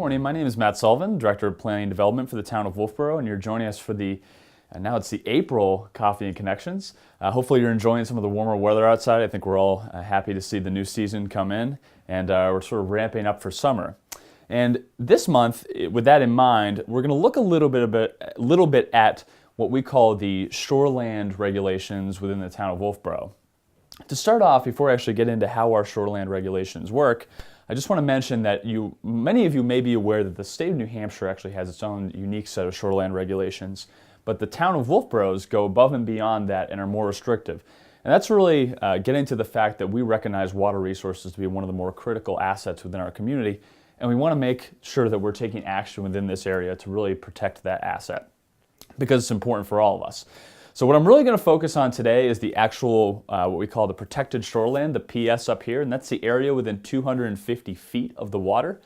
morning, my name is Matt Sullivan, Director of Planning and Development for the town of Wolfeboro, and you're joining us for now it's the April Coffee and Connections. Hopefully you're enjoying some of the warmer weather outside. I think we're all happy to see the new season come in, and we're sort of ramping up for summer. And this month, with that in mind, we're going to look a little bit at what we call the shoreland regulations within the town of Wolfeboro. To start off, before I actually get into how our shoreland regulations work, I just want to mention that many of you may be aware that the state of New Hampshire actually has its own unique set of shoreland regulations, but the town of Wolfeboro's go above and beyond that and are more restrictive. And that's really getting to the fact that we recognize water resources to be one of the more critical assets within our community, and we want to make sure that we're taking action within this area to really protect that asset, because it's important for all of us. So what I'm really going to focus on today is the actual, what we call the protected shoreland, the PS up here, and that's the area within 250 feet of the water.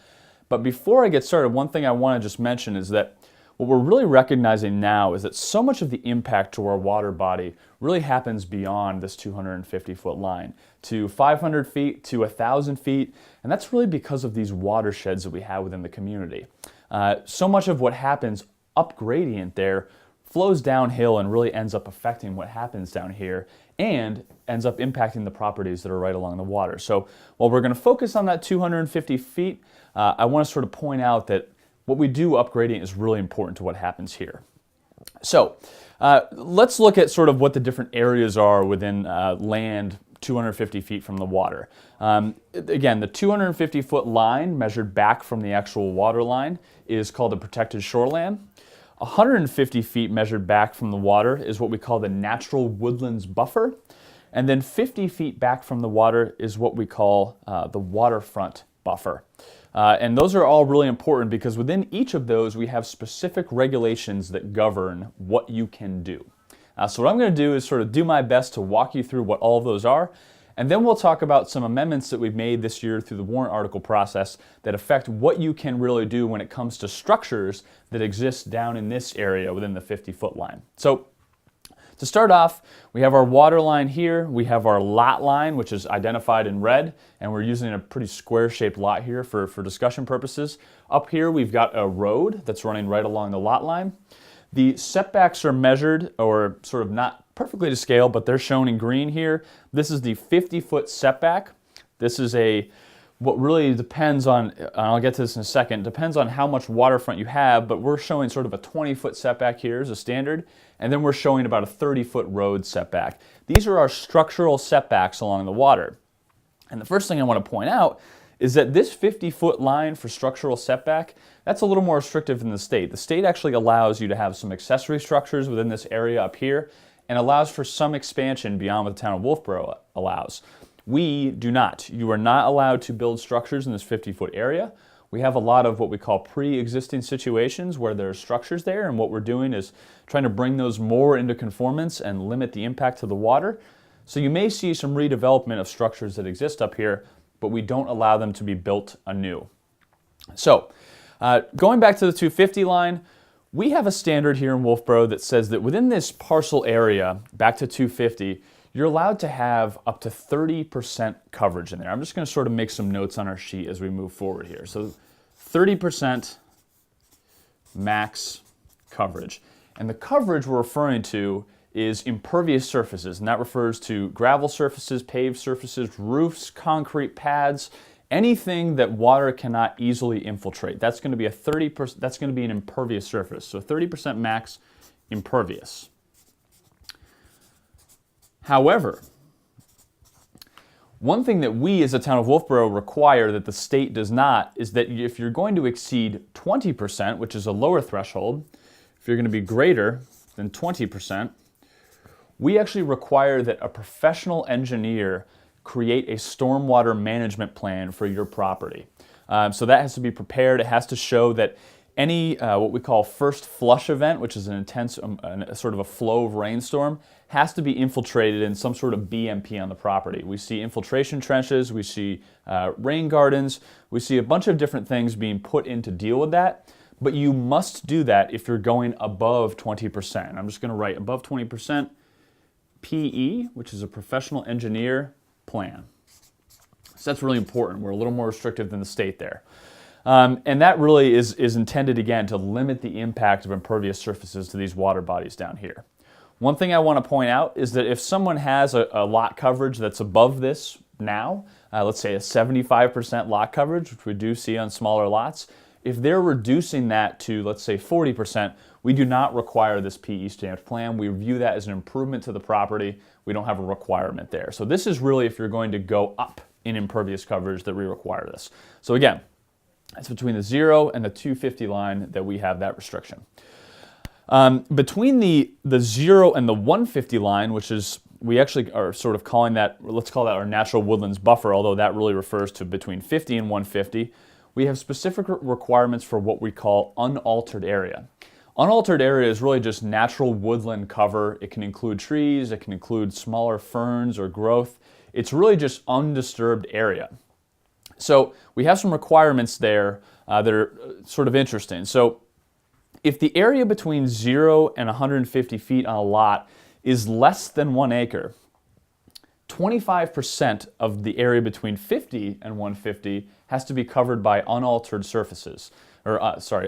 But before I get started, one thing I want to just mention is that what we're really recognizing now is that so much of the impact to our water body really happens beyond this 250-foot line, to 500 feet, to 1,000 feet, and that's really because of these watersheds that we have within the community. So much of what happens up gradient there flows downhill and really ends up affecting what happens down here and ends up impacting the properties that are right along the water. So while we're going to focus on that 250 feet, I want to sort of point out that what we do up gradient is really important to what happens here. So let's look at sort of what the different areas are within land 250 feet from the water. Again, the 250-foot line measured back from the actual water line is called the protected shoreland. 150 feet measured back from the water is what we call the natural woodlands buffer. And then 50 feet back from the water is what we call the waterfront buffer. And those are all really important because within each of those we have specific regulations that govern what you can do. So what I'm going to do is sort of do my best to walk you through what all of those are, and then we'll talk about some amendments that we've made this year through the warrant article process that affect what you can really do when it comes to structures that exist down in this area within the 50-foot line. So to start off, we have our water line here, we have our lot line, which is identified in red, and we're using a pretty square-shaped lot here for discussion purposes. Up here we've got a road that's running right along the lot line. The setbacks are measured, or sort of not perfectly to scale, but they're shown in green here. This is the 50-foot setback. This is what really depends on, and I'll get to this in a second, depends on how much waterfront you have, but we're showing sort of a 20-foot setback here as a standard, and then we're showing about a 30-foot road setback. These are our structural setbacks along the water. And the first thing I want to point out is that this 50-foot line for structural setback, that's a little more restrictive than the state. The state actually allows you to have some accessory structures within this area up here and allows for some expansion beyond what the town of Wolfeboro allows. We do not. You are not allowed to build structures in this 50-foot area. We have a lot of what we call pre-existing situations where there are structures there, and what we're doing is trying to bring those more into conformance and limit the impact to the water. So you may see some redevelopment of structures that exist up here, but we don't allow them to be built anew. So going back to the 250 line, we have a standard here in Wolfeboro that says that within this parcel area, back to 250, you're allowed to have up to 30% coverage in there. I'm just going to sort of make some notes on our sheet as we move forward here. So 30% max coverage. And the coverage we're referring to is impervious surfaces, and that refers to gravel surfaces, paved surfaces, roofs, concrete pads, anything that water cannot easily infiltrate. That's going to be that's going to be an impervious surface. So 30% max impervious. However, one thing that we as a town of Wolfeboro require that the state does not is that if you're going to exceed 20%, which is a lower threshold, if you're going to be greater than 20%, we actually require that a professional engineer create a stormwater management plan for your property. So that has to be prepared. It has to show that any what we call first flush event, which is an intense sort of a flow of rainstorm, has to be infiltrated in some sort of BMP on the property. We see infiltration trenches, we see rain gardens, we see a bunch of different things being put in to deal with that, but you must do that if you're going above 20%. I'm just going to write above 20% PE, which is a professional engineer plan. So that's really important. We're a little more restrictive than the state there. And that really is intended, again, to limit the impact of impervious surfaces to these water bodies down here. One thing I want to point out is that if someone has a lot coverage that's above this now, let's say a 75% lot coverage, which we do see on smaller lots, if they're reducing that to, let's say, 40%, we do not require this PE stamped plan. We view that as an improvement to the property. We don't have a requirement there. So this is really if you're going to go up in impervious coverage that we require this. So again, it's between the 0 and the 250 line that we have that restriction. Between the 0 and the 150 line, which is, we actually are sort of calling that, let's call that our natural woodlands buffer, although that really refers to between 50 and 150, we have specific requirements for what we call unaltered area. Unaltered area is really just natural woodland cover. It can include trees, it can include smaller ferns or growth. It's really just undisturbed area. So we have some requirements there that are sort of interesting. So if the area between 0 and 150 feet on a lot is less than 1 acre, 25% of the area between 50 and 150 has to be covered by unaltered surfaces, or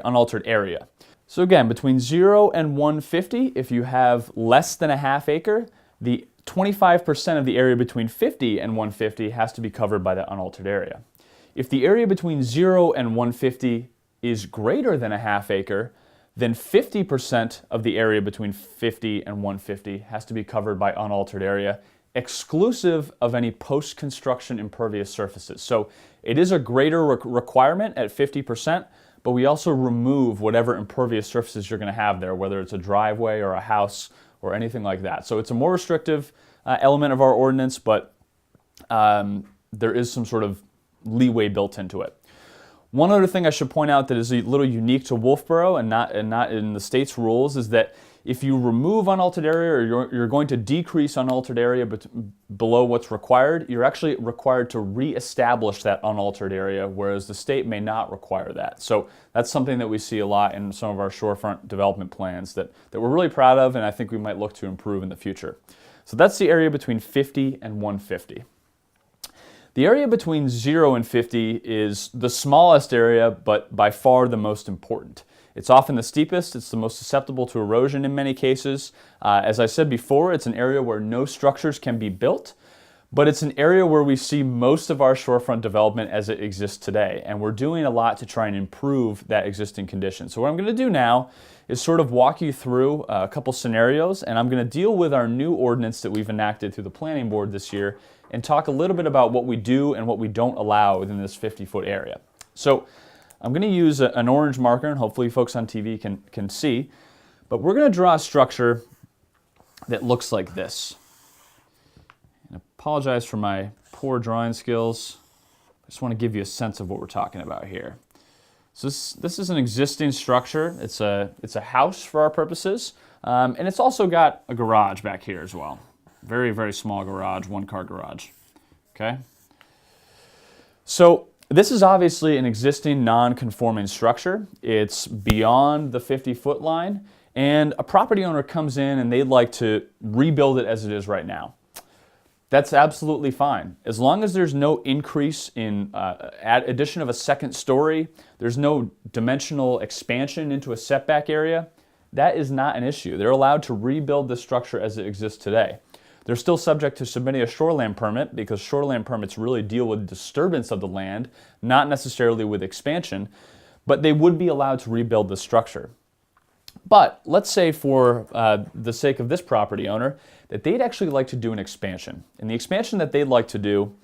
unaltered area. So again, between 0 and 150, if you have less than a half acre, the 25% of the area between 50 and 150 has to be covered by that unaltered area. If the area between 0 and 150 is greater than a half acre, then 50% of the area between 50 and 150 has to be covered by unaltered area, exclusive of any post-construction impervious surfaces. So it is a greater requirement at 50%, but we also remove whatever impervious surfaces you're going to have there, whether it's a driveway or a house or anything like that. So it's a more restrictive element of our ordinance, but there is some sort of leeway built into it. One other thing I should point out that is a little unique to Wolfeboro and not in the state's rules is that if you remove unaltered area or you're going to decrease unaltered area below what's required, you're actually required to reestablish that unaltered area, whereas the state may not require that. So that's something that we see a lot in some of our shorefront development plans that we're really proud of, and I think we might look to improve in the future. So that's the area between 50 and 150. The area between 0 and 50 is the smallest area, but by far the most important. It's often the steepest, it's the most susceptible to erosion in many cases. As I said before, it's an area where no structures can be built, but it's an area where we see most of our shorefront development as it exists today, and we're doing a lot to try and improve that existing condition. So what I'm going to do now is sort of walk you through a couple scenarios, and I'm going to deal with our new ordinance that we've enacted through the Planning Board this year and talk a little bit about what we do and what we don't allow within this 50-foot area. So I'm going to use an orange marker, and hopefully folks on TV can see, but we're going to draw a structure that looks like this. And I apologize for my poor drawing skills. I just want to give you a sense of what we're talking about here. So this is an existing structure. It's a house for our purposes, and it's also got a garage back here as well. Very, very small garage, one-car garage. Okay? So this is obviously an existing non-conforming structure. It's beyond the 50-foot line, and a property owner comes in and they'd like to rebuild it as it is right now. That's absolutely fine. As long as there's no increase in addition of a second story, there's no dimensional expansion into a setback area, that is not an issue. They're allowed to rebuild the structure as it exists today. They're still subject to submitting a shoreland permit because shoreland permits really deal with disturbance of the land, not necessarily with expansion, but they would be allowed to rebuild the structure. But let's say for the sake of this property owner that they'd actually like to do an expansion. And the expansion that they'd like to do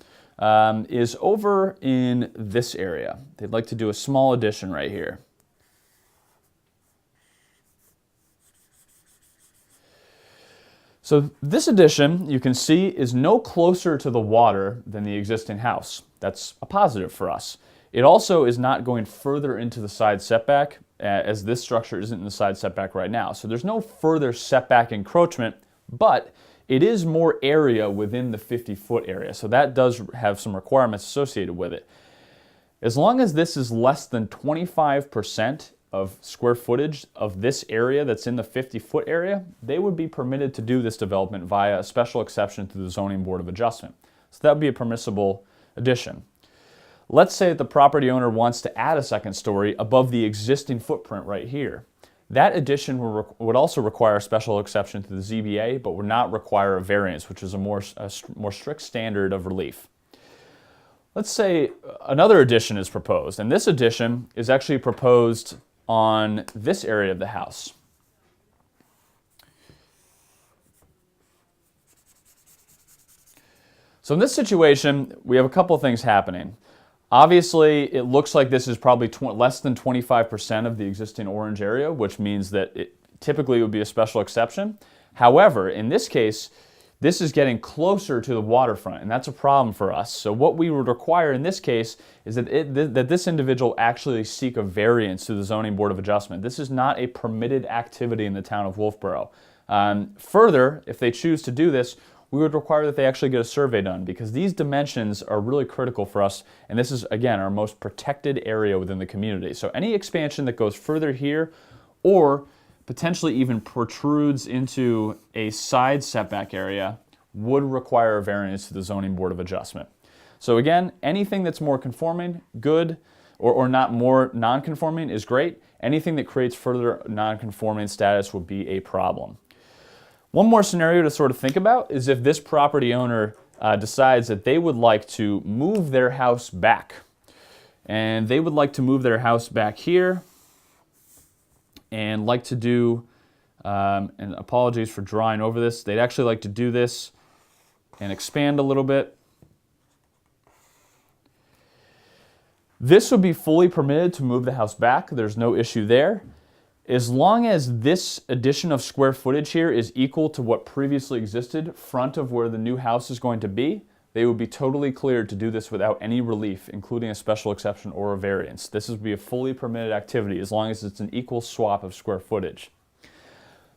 is over in this area. They'd like to do a small addition right here. So this addition, you can see, is no closer to the water than the existing house. That's a positive for us. It also is not going further into the side setback, as this structure isn't in the side setback right now. So there's no further setback encroachment, but it is more area within the 50-foot area. So that does have some requirements associated with it. As long as this is less than 25% of square footage of this area that's in the 50-foot area, they would be permitted to do this development via a special exception to the Zoning Board of Adjustment. So that would be a permissible addition. Let's say that the property owner wants to add a second story above the existing footprint right here. That addition would also require a special exception to the ZBA, but would not require a variance, which is a more strict standard of relief. Let's say another addition is proposed, and this addition is actually proposed on this area of the house. So in this situation, we have a couple of things happening. Obviously, it looks like this is probably less than 25% of the existing orange area, which means that it typically would be a special exception. However, in this case, this is getting closer to the waterfront, and that's a problem for us. So what we would require in this case is that this individual actually seek a variance to the Zoning Board of Adjustment. This is not a permitted activity in the town of Wolfeboro. Further, if they choose to do this, we would require that they actually get a survey done, because these dimensions are really critical for us, and this is, again, our most protected area within the community. So any expansion that goes further here or potentially even protrudes into a side setback area would require a variance to the Zoning Board of Adjustment. So again, anything that's more conforming, good, or not more non-conforming is great. Anything that creates further non-conforming status would be a problem. One more scenario to sort of think about is if this property owner decides that they would like to move their house back. And they would like to move their house back here and like to do, and apologies for drawing over this, they'd actually like to do this and expand a little bit. This would be fully permitted to move the house back. There's no issue there. As long as this addition of square footage here is equal to what previously existed front of where the new house is going to be, they would be totally cleared to do this without any relief, including a special exception or a variance. This would be a fully permitted activity as long as it's an equal swap of square footage.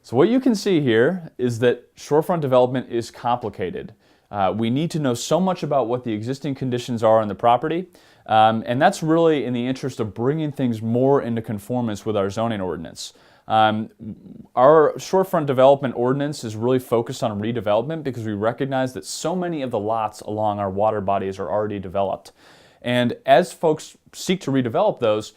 So what you can see here is that shorefront development is complicated. We need to know so much about what the existing conditions are on the property, and that's really in the interest of bringing things more into conformance with our zoning ordinance. Our shorefront development ordinance is really focused on redevelopment because we recognize that so many of the lots along our water bodies are already developed. And as folks seek to redevelop those,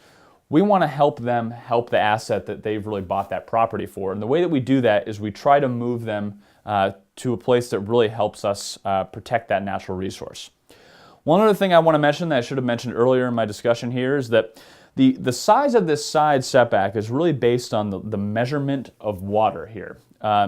we want to help them help the asset that they've really bought that property for. And the way that we do that is we try to move them to a place that really helps us protect that natural resource. One other thing I want to mention that I should have mentioned earlier in my discussion here is that the size of this side setback is really based on the measurement of water here.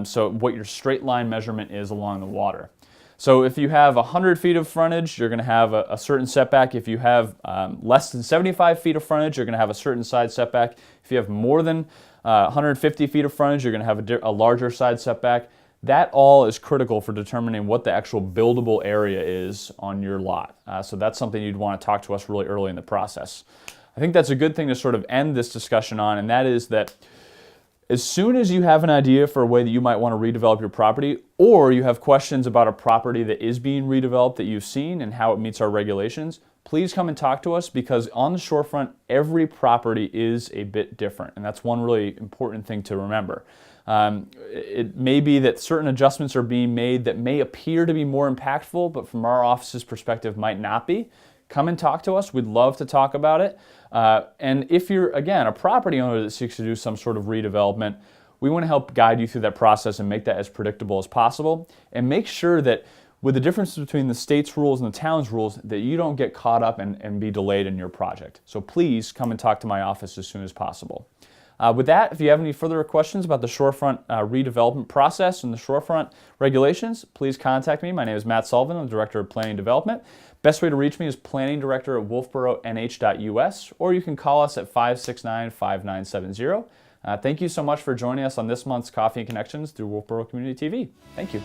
So what your straight line measurement is along the water. So if you have 100 feet of frontage, you're going to have a certain setback. If you have less than 75 feet of frontage, you're going to have a certain side setback. If you have more than 150 feet of frontage, you're going to have a larger side setback. That all is critical for determining what the actual buildable area is on your lot. So that's something you'd want to talk to us really early in the process. I think that's a good thing to sort of end this discussion on, and that is that as soon as you have an idea for a way that you might want to redevelop your property, or you have questions about a property that is being redeveloped that you've seen and how it meets our regulations, please come and talk to us, because on the shorefront, every property is a bit different, and that's one really important thing to remember. It may be that certain adjustments are being made that may appear to be more impactful, but from our office's perspective might not be. Come and talk to us. We'd love to talk about it. And if you're, again, a property owner that seeks to do some sort of redevelopment, we want to help guide you through that process and make that as predictable as possible, and make sure that with the difference between the state's rules and the town's rules, that you don't get caught up and be delayed in your project. So please come and talk to my office as soon as possible. With that, if you have any further questions about the shorefront redevelopment process and the shorefront regulations, please contact me. My name is Matt Sullivan. I'm the Director of Planning and Development. Best way to reach me is planningdirector@wolfeboronh.us, or you can call us at 569-5970. Thank you so much for joining us on this month's Coffee and Connections through Wolfeboro Community TV. Thank you.